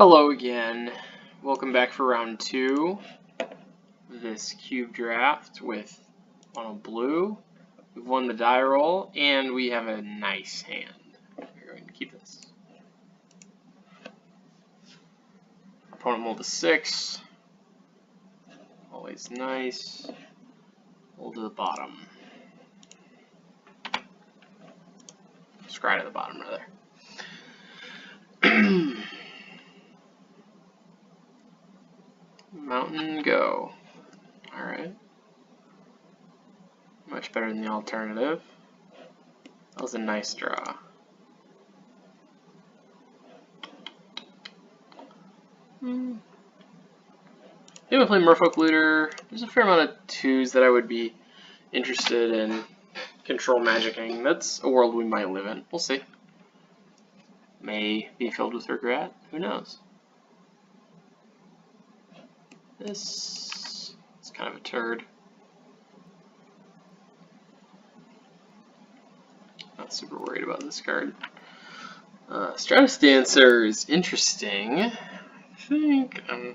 Hello again. Welcome back for round 2 of this cube draft with mono blue. We've won the die roll and we have a nice hand. We're going to keep this. Opponent rolled a 6. Always nice. Roll to the bottom. Scry to the bottom rather. Mountain go. Alright. Much better than the alternative. That was a nice draw. Maybe we'll play Merfolk Looter. There's a fair amount of 2s that I would be interested in control magicking. That's a world we might live in. We'll see. May be filled with regret. Who knows? This is kind of a turd. Not super worried about this card. Stratus Dancer is interesting. I think, I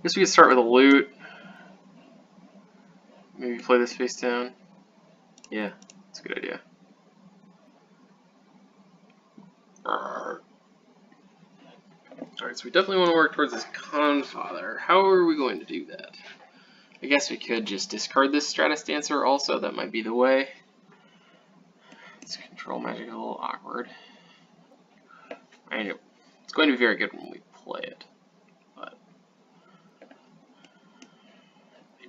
guess we could start with a loot. Maybe play this face down. Yeah, that's a good idea. Alright, so we definitely want to work towards this Confather. How are we going to do that? I guess we could just discard this Stratus Dancer also. That might be the way. This control magic is a little awkward. I know it's going to be very good when we play it. But I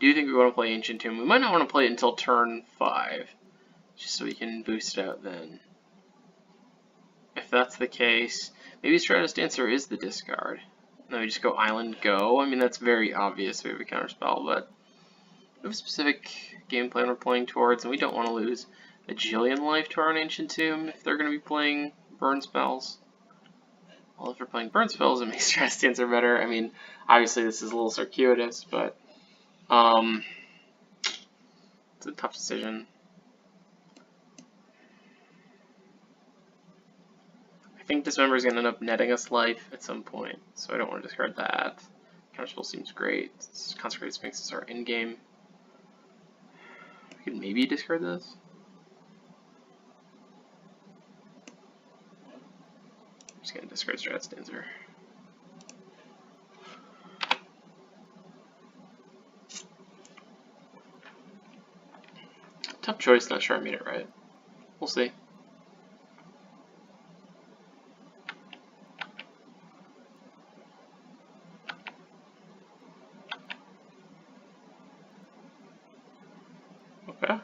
do think we want to play Ancient Tomb. We might not want to play it until turn 5. Just so we can boost it out then. If that's the case, maybe Stratus Dancer is the discard. No, we just go Island Go. I mean, that's very obvious. We have a counterspell, but we have a specific game plan we're playing towards, and we don't want to lose a jillion life to our Ancient Tomb if they're going to be playing burn spells. Well, if they're playing burn spells, it makes Stratus Dancer better. I mean, obviously this is a little circuitous, but it's a tough decision. I think Dismember is going to end up netting us life at some point, so I don't want to discard that. Counterspell seems great. Consecrated Sphinx is our in-game. We could maybe discard this. I'm just going to discard Stratus Dancer. Tough choice, not sure I made it right. We'll see. Okay.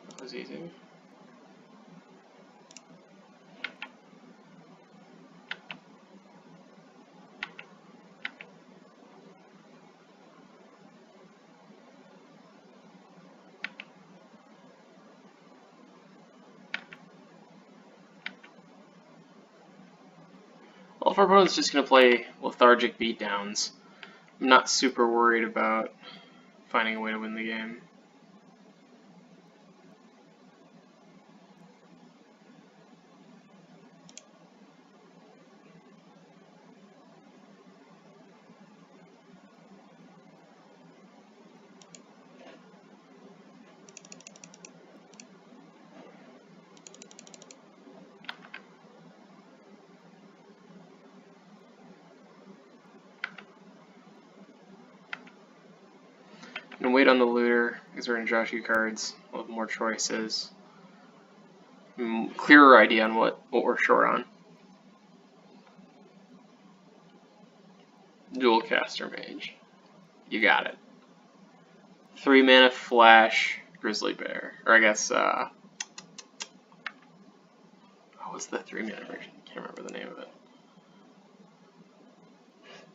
That was easy. Well, if our opponent's just going to play Lethargic Beatdowns, I'm not super worried about finding a way to win the game. And wait on the looter because we're going to draw 2 cards. We'll have more choices. Clearer idea on what we're short on. Dual Caster Mage. You got it. 3 mana Flash Grizzly Bear. Or I guess, what was the 3 mana version? Can't remember the name of it.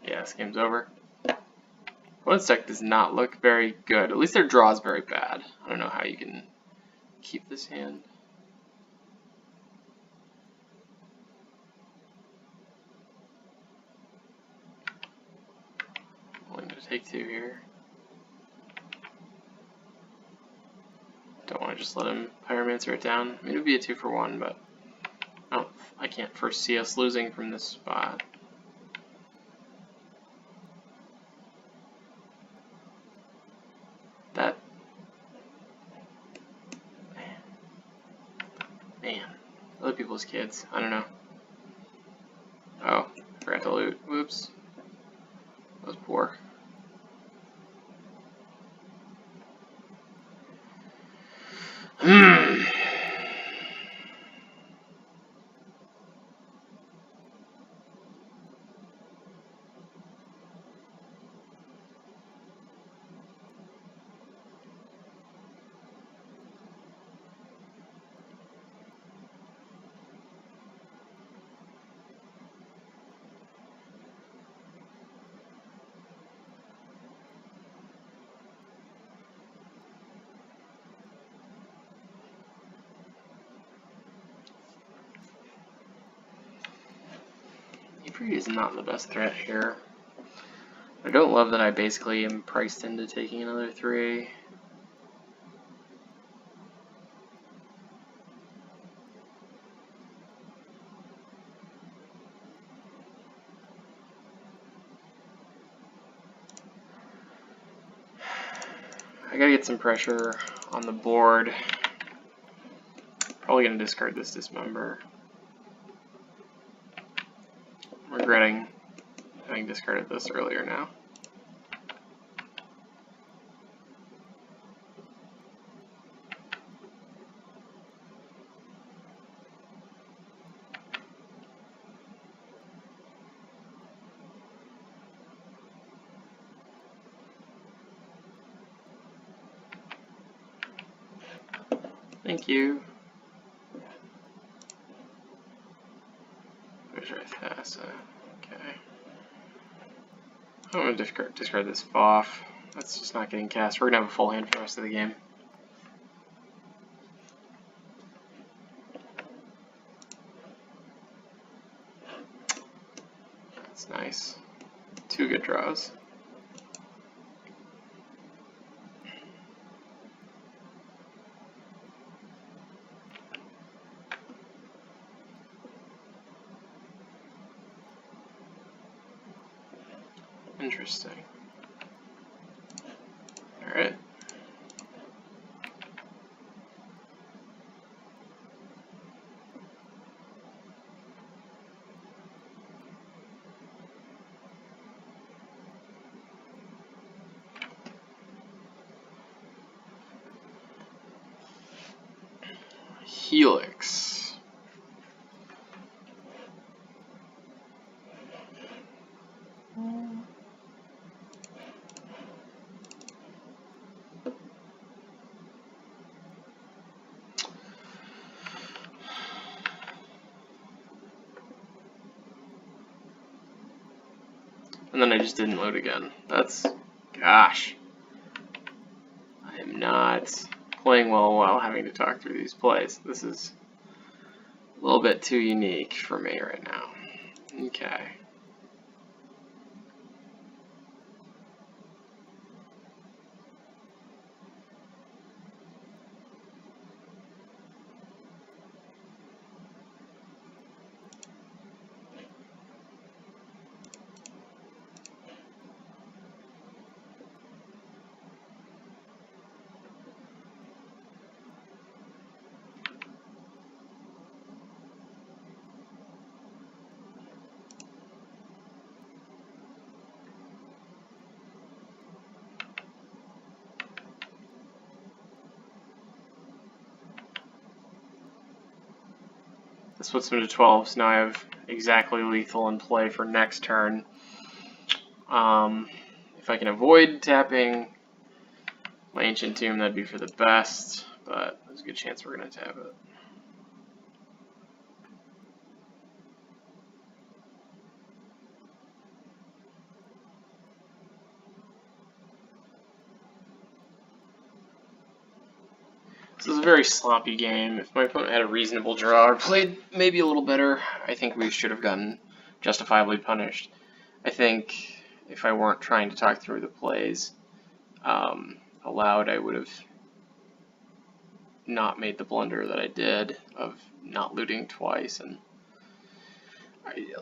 Yeah, this game's over. Opponent's deck does not look very good. At least their draw is very bad. I don't know how you can keep this hand. I'm willing to take 2 here. Don't want I just let him Pyromancer it down. I mean, it would be a 2-for-1, but I can't foresee us losing from this spot. That... Man. Other people's kids. I don't know. Oh, forgot to loot. Whoops. That was poor. Ifrit is not the best threat here. I don't love that I basically am priced into taking another 3. I gotta get some pressure on the board. Probably gonna discard this Dismember. I'm regretting having discarded this earlier now. Thank you. Where's Rathassa? Okay. I'm gonna discard this Voff. That's just not getting cast. We're gonna have a full hand for the rest of the game. That's nice. 2 good draws. Interesting. Alright. Helix. And then I just didn't load again. That's... gosh. I am not playing well while having to talk through these plays. This is a little bit too unique for me right now. Okay. This puts him to 12, so now I have exactly lethal in play for next turn. If I can avoid tapping my Ancient Tomb, that'd be for the best, but there's a good chance we're going to tap it. This is a very sloppy game. If my opponent had a reasonable draw or played maybe a little better, I think we should have gotten justifiably punished. I think if I weren't trying to talk through the plays aloud, I would have not made the blunder that I did of not looting twice. And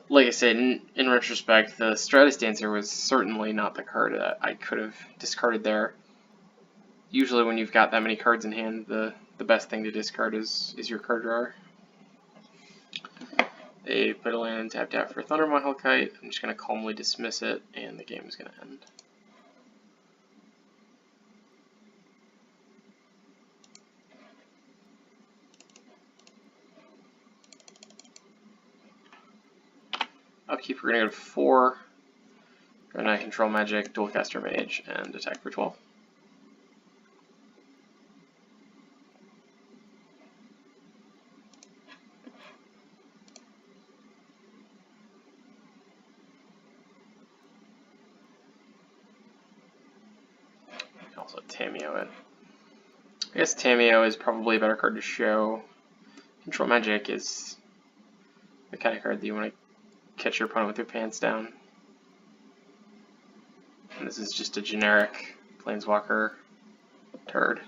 like I said, in retrospect, the Stratus Dancer was certainly not the card that I could have discarded there. Usually when you've got that many cards in hand, the best thing to discard is your card drawer. They put a land tapped out for Thundermaw Hellkite. I'm just going to calmly dismiss it, and the game is going to end. Upkeep, we're going to go to 4. Going to control magic, Dualcaster Mage, and attack for 12. Also Tamiyo it. I guess Tamiyo is probably a better card to show. Control Magic is the kind of card that you want to catch your opponent with your pants down. And this is just a generic Planeswalker turd.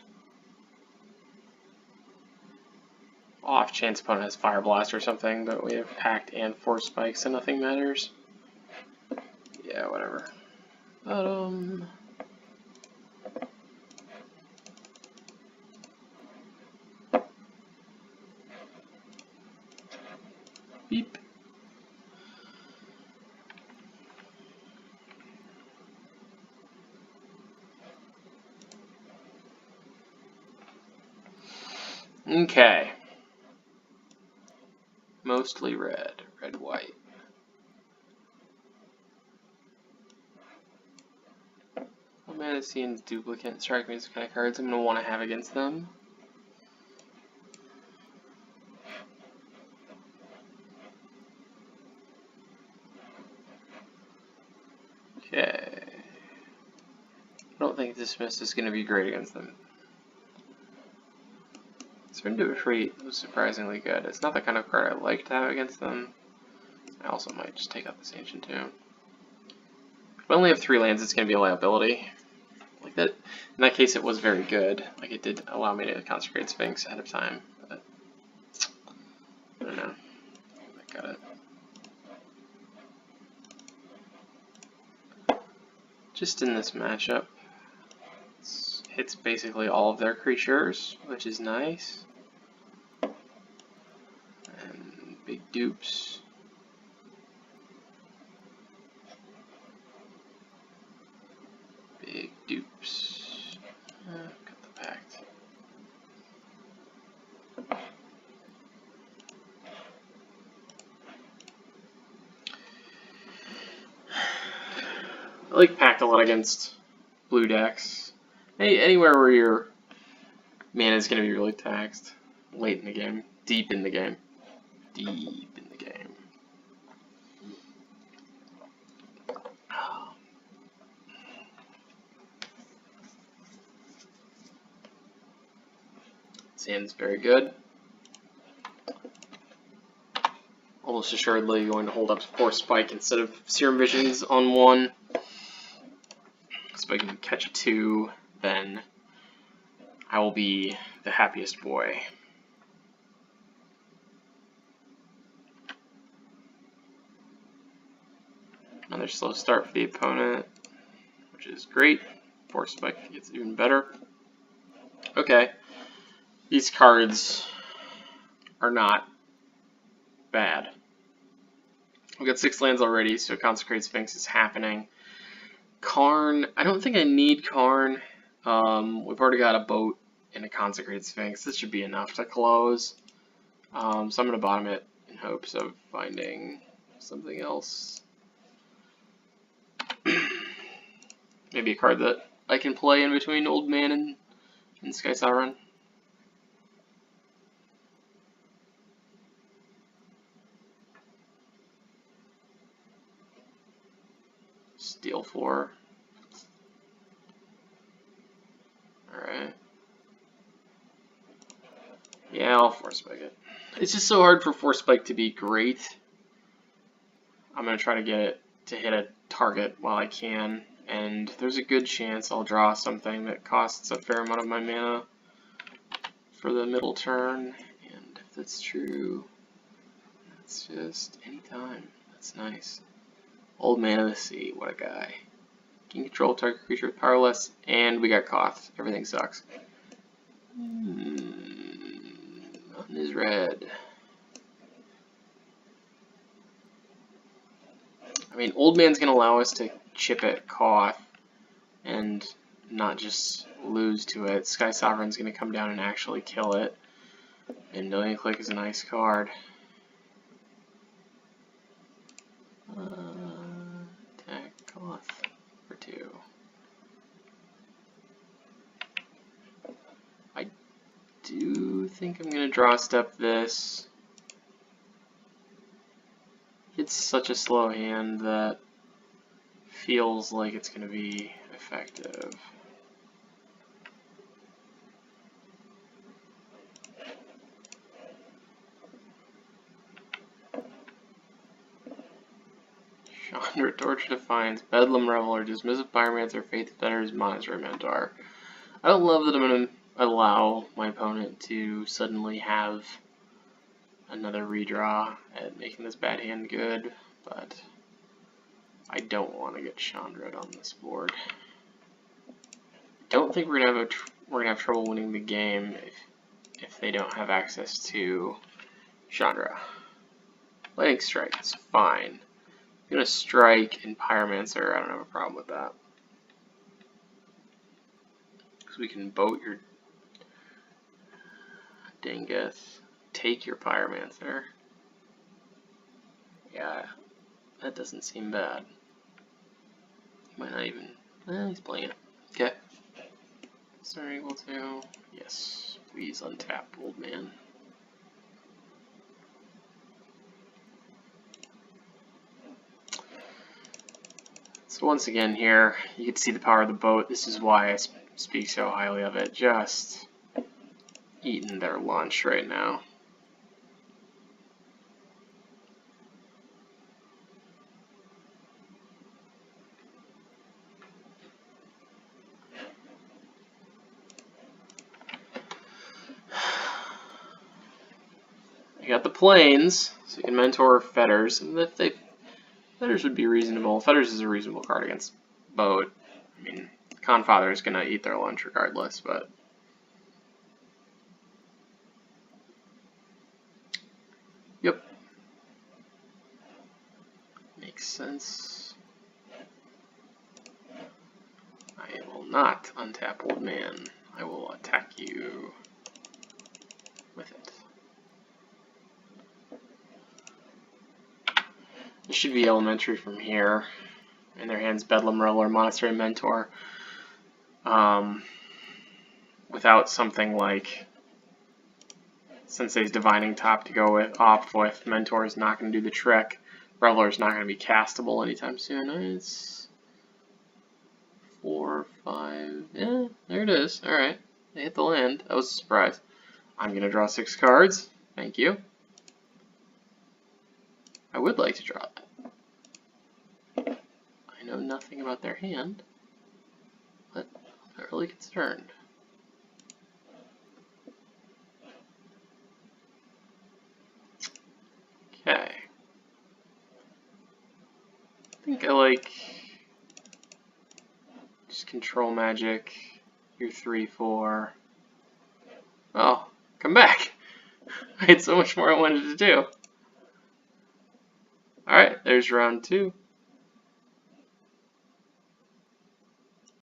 Off chance opponent has Fire Blast or something, but we have Pact and Force Spike, so nothing matters. Yeah, whatever. But, beep. Okay. Mostly red. Red, white. Fantasy and Duplicate strike me as the kind of cards I'm going to want to have against them. Okay. I don't think Dismiss is going to be great against them. Spin to Retreat was surprisingly good. It's not the kind of card I like to have against them. I also might just take out this Ancient Tomb. If I only have 3 lands, it's going to be a liability. Like that. In that case, it was very good. Like it did allow me to Consecrate Sphinx ahead of time. But I don't know. I got it. Just in this matchup, it hits basically all of their creatures, which is nice. And big dupes. Big dupes. Got the Pact. I like Pact a lot against blue decks. Anywhere where your mana is going to be really taxed. Late in the game. Deep in the game. Deep in the game. Sand's very good. Almost assuredly going to hold up Force Spike instead of Serum Visions on 1. So if I can catch a 2, then I will be the happiest boy. Another slow start for the opponent, which is great. Force Spike gets even better. Okay, these cards are not bad. We've got 6 lands already, so Consecrate Sphinx is happening. Karn, I don't think I need Karn. We've already got a boat and a Consecrate Sphinx. This should be enough to close. So I'm going to bottom it in hopes of finding something else. Maybe a card that I can play in between Old Man and Sky Sauron. Steel 4. Alright. Yeah, I'll Force Spike it. It's just so hard for Force Spike to be great. I'm going to try to get it to hit a target while I can, and there's a good chance I'll draw something that costs a fair amount of my mana for the middle turn, and if that's true, that's just any time. That's nice. Old Man of the Sea, what a guy. Can control target creature with powerless, and we got Koth. Everything sucks. Mountain is red. I mean, Old Man's gonna allow us to chip at Koth and not just lose to it. Sky Sovereign's gonna come down and actually kill it. And Million Click is a nice card. Attack Koth for 2. I do think I'm gonna draw step this. It's such a slow hand that feels like it's gonna be effective. Chandra, Torch Defiance, Bedlam Reveler, Dismissive Pyromancer, Faith Fetters, Monastery Mentor. I don't love that I'm going to allow my opponent to suddenly have another redraw at making this bad hand good, but I don't want to get Chandra'd on this board. I don't think we're gonna have trouble winning the game if they don't have access to Chandra. Lightning Strike is fine. I'm gonna strike and Pyromancer. I don't have a problem with that. Because we can boat your Dingus, take your Pyromancer. Yeah, that doesn't seem bad. He might not even. He's playing it. Okay. Is there equal to? Yes. Please untap, Old Man. So once again here, you can see the power of the boat. This is why I speak so highly of it. Just eating their lunch right now. I got the planes, so you can mentor Fetters, and if they Fetters would be reasonable. Fetters is a reasonable card against boat. I mean, Confather is gonna eat their lunch regardless, but yep, makes sense. I will not untap Old Man. I will attack you with it. This should be elementary from here. In their hands, Bedlam Reveler, Monastery Mentor. Without something like Sensei's Divining Top to go off with, Mentor is not going to do the trick. Reveler is not going to be castable anytime soon. It's 4, 5. Yeah, there it is. All right, they hit the land. That was a surprise. I'm going to draw 6 cards. Thank you. I would like to draw that. I know nothing about their hand, but I'm not really concerned. Okay. I think I like just control magic. You're 3, 4. Oh, come back. I had so much more I wanted to do. Alright, there's round 2.